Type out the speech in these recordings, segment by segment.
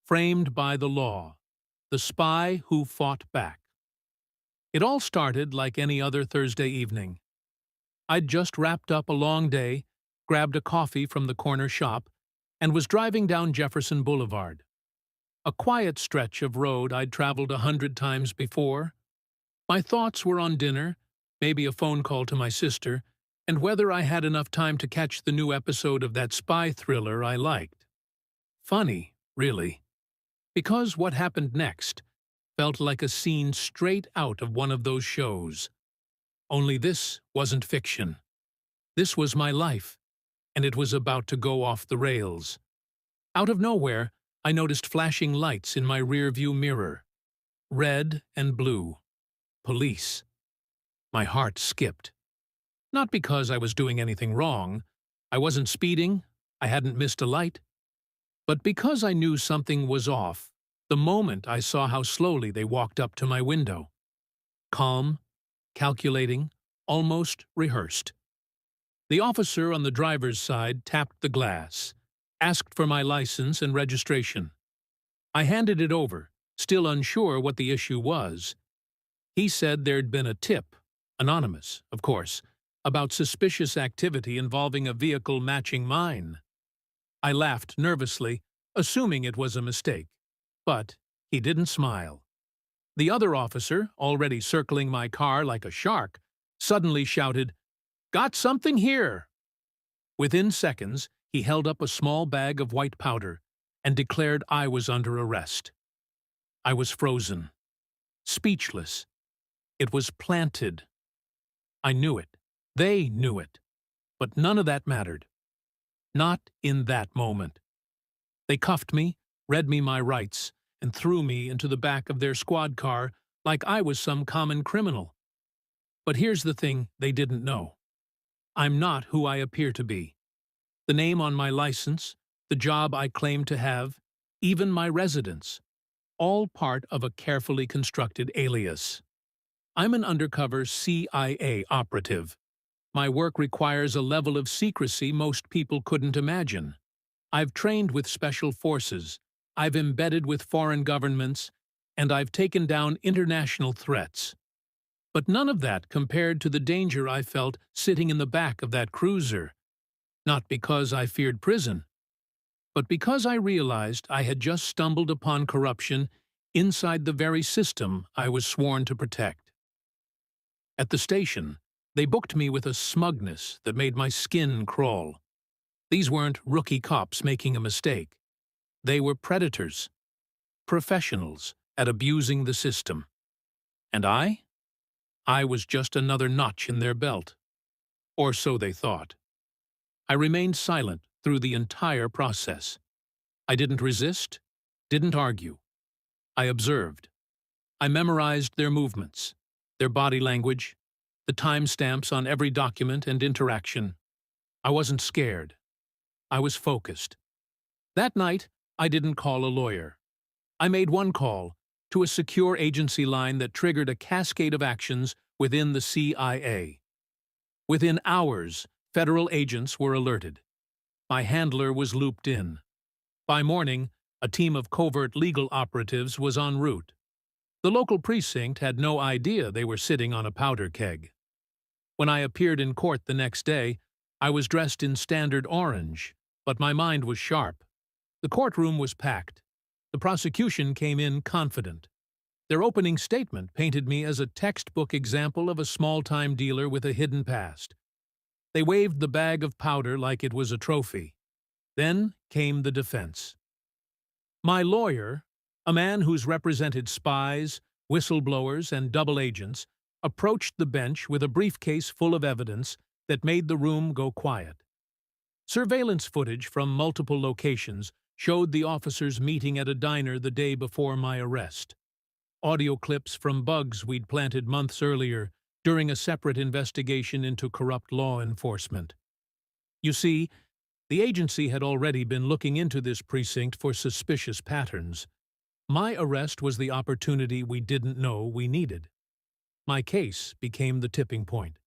Framed by the Law, The Spy Who Fought Back. It all started like any other Thursday evening. I'd just wrapped up a long day, grabbed a coffee from the corner shop, and was driving down Jefferson Boulevard. A quiet stretch of road I'd traveled 100 times before. My thoughts were on dinner, maybe a phone call to my sister, and whether I had enough time to catch the new episode of that spy thriller I liked. Funny, really. Because what happened next felt like a scene straight out of one of those shows. Only this wasn't fiction. This was my life, and it was about to go off the rails. Out of nowhere, I noticed flashing lights in my rearview mirror. Red and blue. Police. My heart skipped. Not because I was doing anything wrong. I wasn't speeding. I hadn't missed a light. But because I knew something was off, the moment I saw how slowly they walked up to my window. Calm, calculating, almost rehearsed. The officer on the driver's side tapped the glass, asked for my license and registration. I handed it over, still unsure what the issue was. He said there'd been a tip, anonymous, of course, about suspicious activity involving a vehicle matching mine. I laughed nervously, assuming it was a mistake. But he didn't smile. The other officer, already circling my car like a shark, suddenly shouted, "Got something here!" Within seconds, he held up a small bag of white powder and declared I was under arrest. I was frozen, speechless. It was planted. I knew it. They knew it. But none of that mattered. Not in that moment. They cuffed me, read me my rights, and threw me into the back of their squad car like I was some common criminal. But here's the thing they didn't know. I'm not who I appear to be. The name on my license, the job I claim to have, even my residence, all part of a carefully constructed alias. I'm an undercover CIA operative. My work requires a level of secrecy most people couldn't imagine. I've trained with special forces, I've embedded with foreign governments, and I've taken down international threats. But none of that compared to the danger I felt sitting in the back of that cruiser. Not because I feared prison, but because I realized I had just stumbled upon corruption inside the very system I was sworn to protect. At the station, they booked me with a smugness that made my skin crawl. These weren't rookie cops making a mistake. They were predators, professionals at abusing the system. And I was just another notch in their belt. Or so they thought. I remained silent through the entire process. I didn't resist, didn't argue. I observed. I memorized their movements, their body language, the timestamps on every document and interaction. I wasn't scared. I was focused. That night, I didn't call a lawyer. I made one call to a secure agency line that triggered a cascade of actions within the CIA. Within hours, federal agents were alerted. My handler was looped in. By morning, a team of covert legal operatives was en route. The local precinct had no idea they were sitting on a powder keg. When I appeared in court the next day, I was dressed in standard orange, but my mind was sharp. The courtroom was packed. The prosecution came in confident. Their opening statement painted me as a textbook example of a small-time dealer with a hidden past. They waved the bag of powder like it was a trophy. Then came the defense. My lawyer, a man who's represented spies, whistleblowers, and double agents, approached the bench with a briefcase full of evidence that made the room go quiet. Surveillance footage from multiple locations showed the officers meeting at a diner the day before my arrest. Audio clips from bugs we'd planted months earlier during a separate investigation into corrupt law enforcement. You see, the agency had already been looking into this precinct for suspicious patterns. My arrest was the opportunity we didn't know we needed. My case became the tipping point.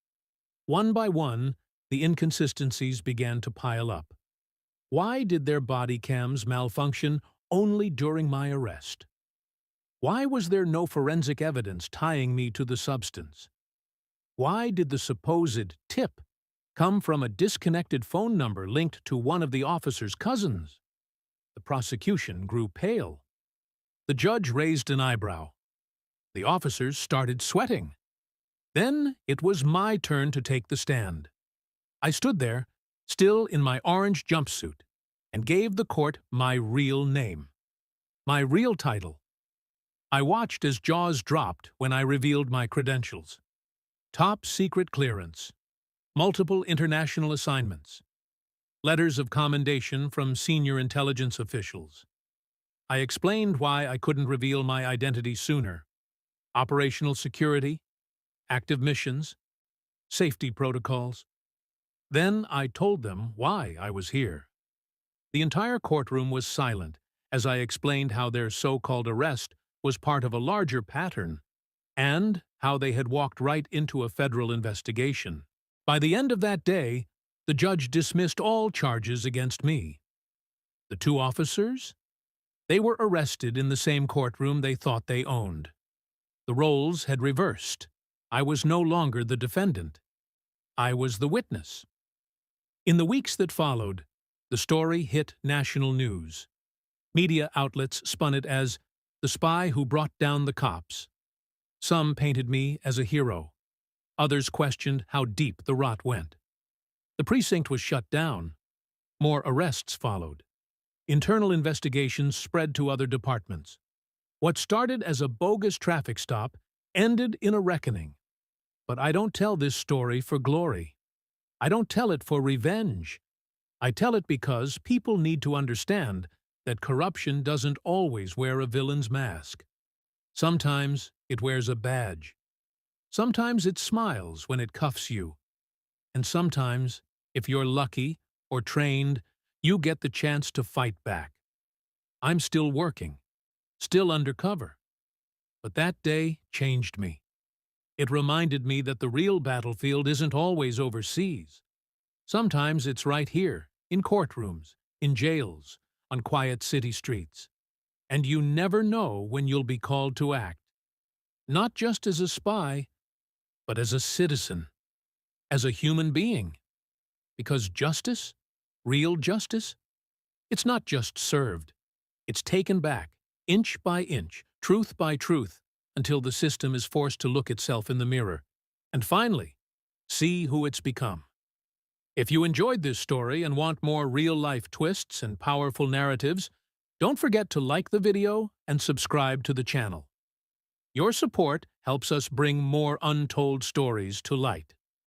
One by one, the inconsistencies began to pile up. Why did their body cams malfunction only during my arrest. Why was there no forensic evidence tying me to the substance? Why did the supposed tip come from a disconnected phone number linked to one of the officer's cousins? The prosecution grew pale. The judge raised an eyebrow. The officers started sweating. Then it was my turn to take the stand. I stood there, still in my orange jumpsuit, and gave the court my real name, my real title. I watched as jaws dropped when I revealed my credentials. Top secret clearance, multiple international assignments, letters of commendation from senior intelligence officials. I explained why I couldn't reveal my identity sooner. Operational security, active missions, safety protocols. Then I told them why I was here. The entire courtroom was silent as I explained how their so-called arrest was part of a larger pattern and how they had walked right into a federal investigation. By the end of that day, the judge dismissed all charges against me. The two officers? They were arrested in the same courtroom they thought they owned. The roles had reversed. I was no longer the defendant. I was the witness. In the weeks that followed, the story hit national news. Media outlets spun it as the spy who brought down the cops. Some painted me as a hero. Others questioned how deep the rot went. The precinct was shut down. More arrests followed. Internal investigations spread to other departments. What started as a bogus traffic stop ended in a reckoning. But I don't tell this story for glory. I don't tell it for revenge. I tell it because people need to understand that corruption doesn't always wear a villain's mask. Sometimes it wears a badge. Sometimes it smiles when it cuffs you. And sometimes, if you're lucky or trained, you get the chance to fight back. I'm still working, still undercover. But that day changed me. It reminded me that the real battlefield isn't always overseas. Sometimes it's right here, in courtrooms, in jails, on quiet city streets. And you never know when you'll be called to act. Not just as a spy, but as a citizen, as a human being. Because justice, real justice, it's not just served. It's taken back, inch by inch, truth by truth, until the system is forced to look itself in the mirror. And finally, see who it's become. If you enjoyed this story and want more real-life twists and powerful narratives, don't forget to like the video and subscribe to the channel. Your support helps us bring more untold stories to light.